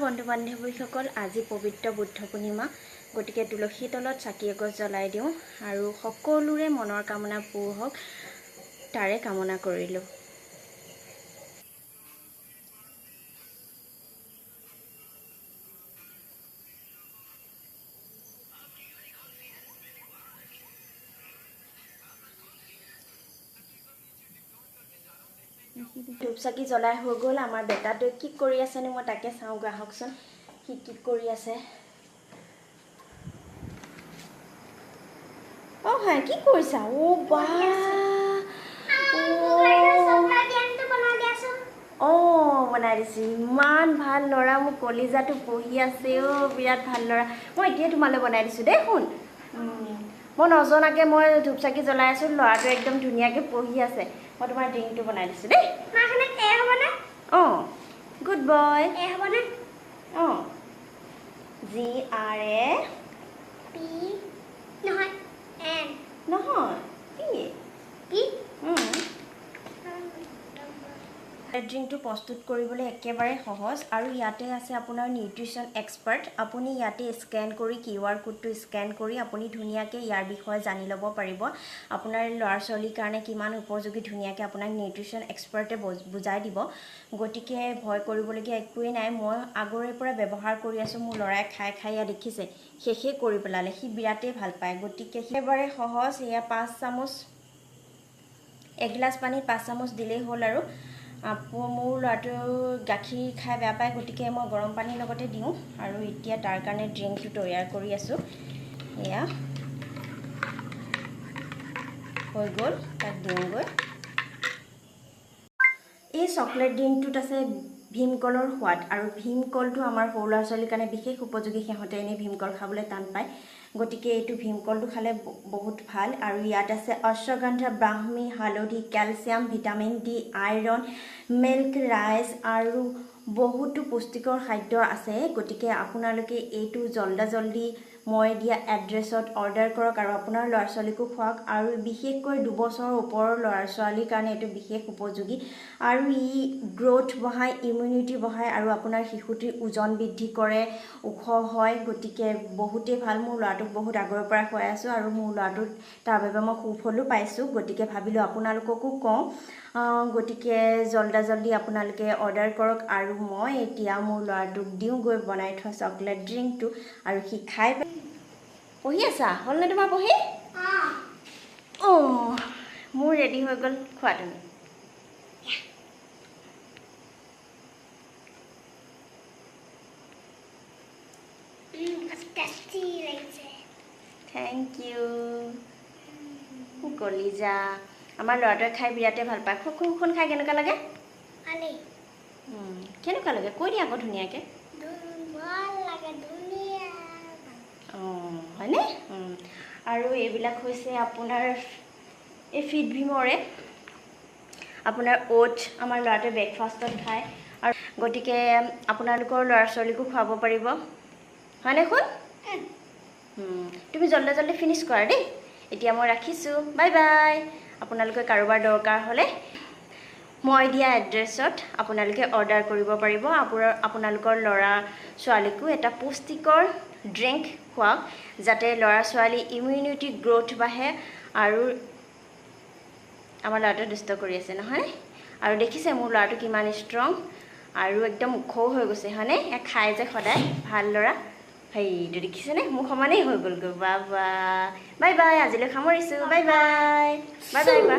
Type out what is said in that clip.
বন্ধু বান্ধৱীসকল, আজি পবিত্ৰ বুদ্ধ পূৰ্ণিমা, গতিকে তুলসী তলত চাকি এগছ জ্বলাই দিওঁ আৰু সকলোৰে মনৰ কামনা পূৰ হওক তাৰে কামনা কৰিলোঁ। ধূপ চাকি জ্বলাই হৈ গ'ল। আমাৰ বেটাটোৱে কি কৰি আছেনো মই তাকে চাওঁ, আহকচোন সি কি কৰি আছে। অ হয়, কি কৰিছা? অ বা বনাই দিছোঁ। ইমান ভাল ল'ৰা, মোৰ কলিজাটো পঢ়ি আছে। বিৰাট ভাল ল'ৰা। মই এতিয়াই তোমালৈ বনাই দিছোঁ দেই। শুন, মই নজনাকৈ মই ধূপ চাকি জ্বলাই আছোঁ, ল'ৰাটোৱে একদম ধুনীয়াকৈ পঢ়ি আছে। মই তোমাৰ ড্ৰিংকটো বনাই দিছোঁ দেই। অঁ, গুড বয়। অঁ, GRA নহয় কি ড্ৰিংকটো প্ৰস্তুত কৰিবলৈ একেবাৰে সহজ আৰু ইয়াতে আছে আপোনাৰ নিউট্ৰিশ্যন এক্সপাৰ্ট। আপুনি ইয়াতে স্কেন কৰি QR কোডটো স্কেন কৰি আপুনি ধুনীয়াকৈ ইয়াৰ বিষয়ে জানি ল'ব পাৰিব। আপোনাৰ ল'ৰা ছোৱালীৰ কাৰণে কিমান উপযোগী ধুনীয়াকৈ আপোনাক নিউট্ৰিশ্যন এক্সপাৰ্টে বুজাই দিব। গতিকে ভয় কৰিবলগীয়া একোৱেই নাই। মই আগৰে পৰা ব্যৱহাৰ কৰি আছোঁ। মোৰ ল'ৰাই খাই খাই ইয়াত দেখিছে শেষেই কৰি পেলালে। সি বিৰাটেই ভাল পায়। গতিকে একেবাৰে সহজ। এয়া 5 চামুচ, এগিলাচ পানীত 5 চামুচ দিলেই হ'ল। আৰু মোৰ ল'ৰাটো গাখীৰ খাই বেয়া পায়, গতিকে মই গৰম পানীৰ লগতে দিওঁ। আৰু এতিয়া তাৰ কাৰণে ড্ৰিংকটো তৈয়াৰ কৰি আছোঁ। এয়া হৈ গ'ল, তাক দিওঁগৈ। এই চকলেট ড্ৰিংকটোত আছে ভীমকলৰ সোৱাদ, আৰু ভীমকলটো আমাৰ সৰু ল'ৰা ছোৱালীৰ কাৰণে বিশেষ উপযোগী। সিহঁতে এনেই ভীমকল খাবলৈ টান পায়, গতিকে এইটো ভীমকলটো খালে বহুত ভাল। আৰু ইয়াত আছে অশ্বগন্ধা, ব্ৰাহ্মী, হালধি, calcium, vitamin D, iron, milk, rice আৰু বহুতো পুষ্টিকৰ খাদ্য আছে। গতিকে আপোনালোকে এইটো জল্দি মই দিয়া এড্ৰেছত অৰ্ডাৰ কৰক আৰু আপোনাৰ ল'ৰা ছোৱালীকো খুৱাওক। আৰু বিশেষকৈ 2 বছৰৰ ওপৰৰ ল'ৰা ছোৱালীৰ কাৰণে এইটো বিশেষ উপযোগী। আৰু ই গ্ৰ'থ বঢ়ায়, ইমিউনিটি বঢ়ায় আৰু আপোনাৰ শিশুটিৰ ওজন বৃদ্ধি কৰে, ওখ হয়। গতিকে বহুতেই ভাল। মোৰ ল'ৰাটোক বহুত আগৰ পৰা খুৱাই আছোঁ আৰু মোৰ ল'ৰাটোত তাৰ বাবে মই সুফলো পাইছোঁ। গতিকে ভাবিলোঁ আপোনালোককো কওঁ। গতিকে জল্দি আপোনালোকে অৰ্ডাৰ কৰক আৰু মই এতিয়া মোৰ ল'ৰাটোক দিওঁগৈ বনাই থোৱা চকলেট ড্ৰিংকটো। আৰু সি খাই পঢ়ি আছা? হ'লনে তোমাৰ পঢ়ি? অঁ, মোৰ ৰেডি হৈ গ'ল, খোৱা তুমি। থেংক ইউ কলিজা। আমাৰ ল'ৰাটোৱে খাই বিৰাটেই ভাল পায়। খুখন খাই কেনেকুৱা লাগে? কেনেকুৱা লাগে কৈ দিয়া আকৌ ধুনীয়াকৈ। অঁ, হয়নে? আৰু এইবিলাক হৈছে আপোনাৰ এই ফিট ভীমৰে আপোনাৰ অ'টছ। আমাৰ ল'ৰাটোৱে ব্ৰেকফাষ্টত খায়। আৰু গতিকে আপোনালোকৰ ল'ৰা ছোৱালীকো খুৱাব পাৰিব, হয়নে? শুন, তুমি জল্দি ফিনিছ কৰা দেই। এতিয়া মই ৰাখিছোঁ, বাই বাই। আপোনালোকে কাৰোবাৰ দৰকাৰ হ'লে মই দিয়া এড্ৰেছত আপোনালোকে অৰ্ডাৰ কৰিব পাৰিব। আপোনালোকৰ ল'ৰা ছোৱালীকো এটা পুষ্টিকৰ ড্ৰিংক খুৱাওক, যাতে ল'ৰা ছোৱালী ইমিউনিটি গ্ৰ'থ বাঢ়ে। আৰু আমাৰ ল'ৰাটোৱে দুষ্ট কৰি আছে নহয়? আৰু দেখিছে মোৰ ল'ৰাটো কিমান ষ্ট্ৰং আৰু একদম ওখও হৈ গৈছে, হয়নে? খাই যে সদায়, ভাল ল'ৰা। সেইটো দেখিছেনে? মোৰ সমানেই হৈ গ'লগৈ। Bye bye. আজিলৈ সামৰিছোঁ। বাই বাই কোৱা।